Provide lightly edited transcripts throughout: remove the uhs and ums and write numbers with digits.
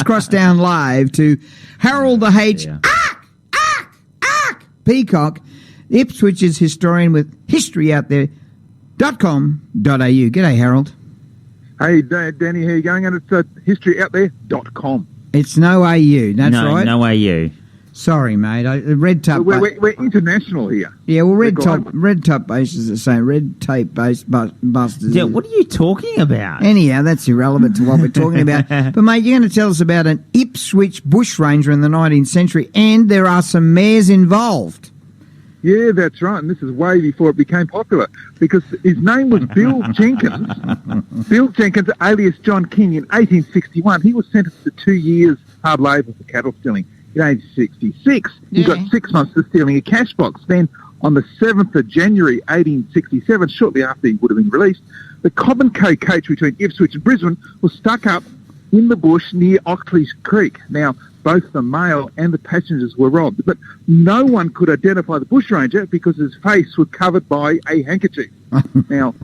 cross down live to Harold the H. Peacock, Ipswich's historian with historyouthere.com.au. G'day, Harold. Hey, Danny, how you going? And it's historyouthere.com. It's no AU, that's right. No AU. Sorry, mate. Red tape. We're international here. Yeah, well, red tape base is the same. Red tape base busters. Yeah, what are you talking about? Anyhow, that's irrelevant to what we're talking about. But, mate, you're going to tell us about an Ipswich bushranger in the 19th century, and there are some mares involved. Yeah, that's right. And this is way before it became popular because his name was Bill Jenkins. Bill Jenkins, alias John King, in 1861. He was sentenced to 2 years hard labour for cattle stealing. In age 66, he got 6 months for stealing a cash box. Then, on the 7th of January 1867, shortly after he would have been released, the Cobb & Co coach between Ipswich and Brisbane was stuck up in the bush near Oxley's Creek. Now, both the mail and the passengers were robbed, but no one could identify the bushranger because his face was covered by a handkerchief. Now,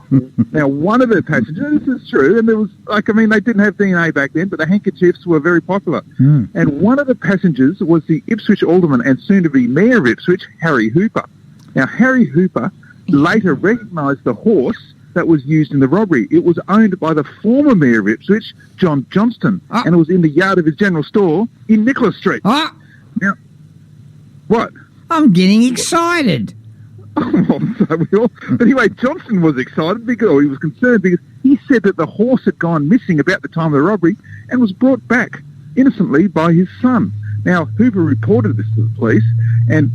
one of the passengers, this is true, and there was, they didn't have DNA back then, but the handkerchiefs were very popular. And one of the passengers was the Ipswich alderman and soon-to-be mayor of Ipswich, Harry Hooper. Now, Harry Hooper later recognised the horse that was used in the robbery. It was owned by the former mayor of Ipswich, John Johnston, and it was in the yard of his general store in Nicholas Street. Now, what? I'm getting excited. But anyway, Johnston was excited he was concerned because he said that the horse had gone missing about the time of the robbery and was brought back innocently by his son. Now, Hooper reported this to the police,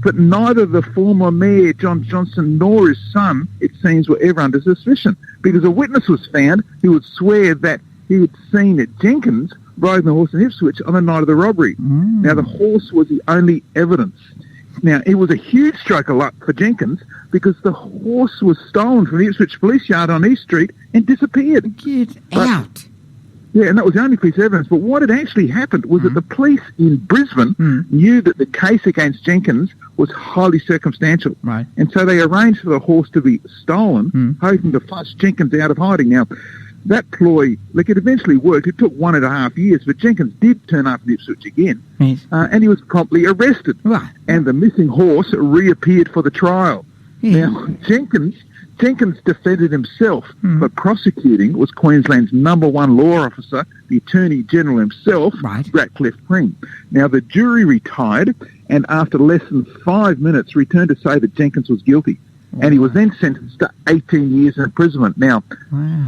but neither the former mayor, John Johnston, nor his son, it seems, were ever under suspicion because a witness was found who would swear that he had seen Jenkins riding the horse in Ipswich on the night of the robbery. Now, the horse was the only evidence. Now, it was a huge stroke of luck for Jenkins because the horse was stolen from the Ipswich Police Yard on East Street and disappeared. Get out. Yeah, and that was the only piece of evidence. But what had actually happened was that the police in Brisbane knew that the case against Jenkins was highly circumstantial. Right. And so they arranged for the horse to be stolen, hoping to flush Jenkins out of hiding. Now, that ploy, it eventually worked. It took 1.5 years, but Jenkins did turn up in Ipswich again, and he was promptly arrested. Right. And the missing horse reappeared for the trial. Yeah. Now, Jenkins defended himself, but prosecuting was Queensland's #1 law officer, the Attorney General himself, Ratcliffe Pring. Now, the jury retired, and after less than 5 minutes, returned to say that Jenkins was guilty. And he was then sentenced to 18 years in imprisonment. Now,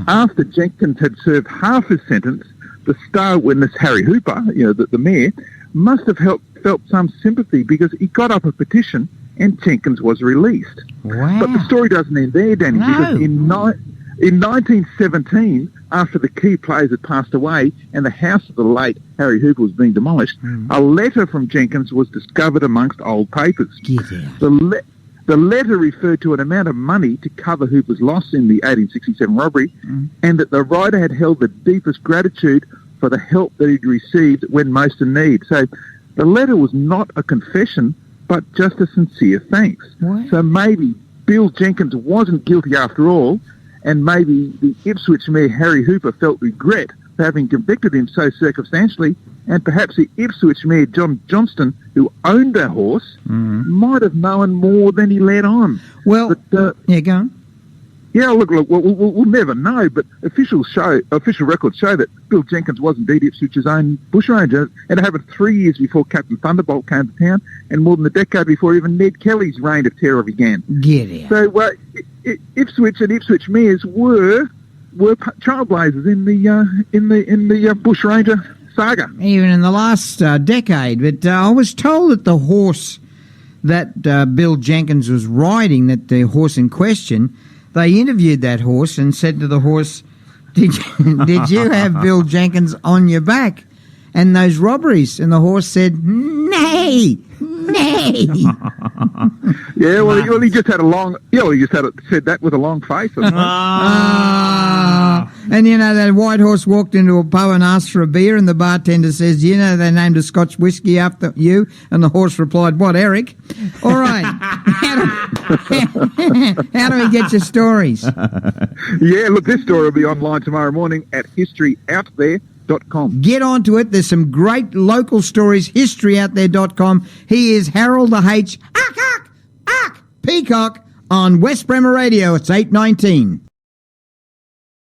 after Jenkins had served half his sentence, the star witness, Harry Hooper, the mayor, must have felt some sympathy because he got up a petition and Jenkins was released. Wow. But the story doesn't end there, Danny, because in 1917, after the key players had passed away and the house of the late Harry Hooper was being demolished, a letter from Jenkins was discovered amongst old papers. The letter referred to an amount of money to cover Hooper's loss in the 1867 robbery, and that the writer had held the deepest gratitude for the help that he'd received when most in need. So the letter was not a confession, but just a sincere thanks. What? So maybe Bill Jenkins wasn't guilty after all, and maybe the Ipswich mayor Harry Hooper felt regret for having convicted him so circumstantially, and perhaps the Ipswich mayor John Johnston, who owned that horse, might have known more than he let on. Well, but, go on. Yeah, look, we'll never know, but official records show that Bill Jenkins was indeed Ipswich's own bushranger, and it happened 3 years before Captain Thunderbolt came to town, and more than a decade before even Ned Kelly's reign of terror began. Get out. So Ipswich and Ipswich mayors were trailblazers in the bushranger saga. Even in the last decade. But I was told that the horse that Bill Jenkins was riding, that the horse in question, they interviewed that horse and said to the horse, did you have Bill Jenkins on your back and those robberies? And the horse said, nay. Yeah, well, he just had said that with a long face. And, that white horse walked into a pub and asked for a beer, and the bartender says, they named a Scotch whiskey after you? And the horse replied, what, Eric? All right. How do we get your stories? Yeah, look, this story will be online tomorrow morning at historyouthere.com.au. historyoutthere.com. Get onto it. There's some great local stories, historyoutthere.com. He is Harold the H. Peacock on West Bremer Radio. It's 8:19.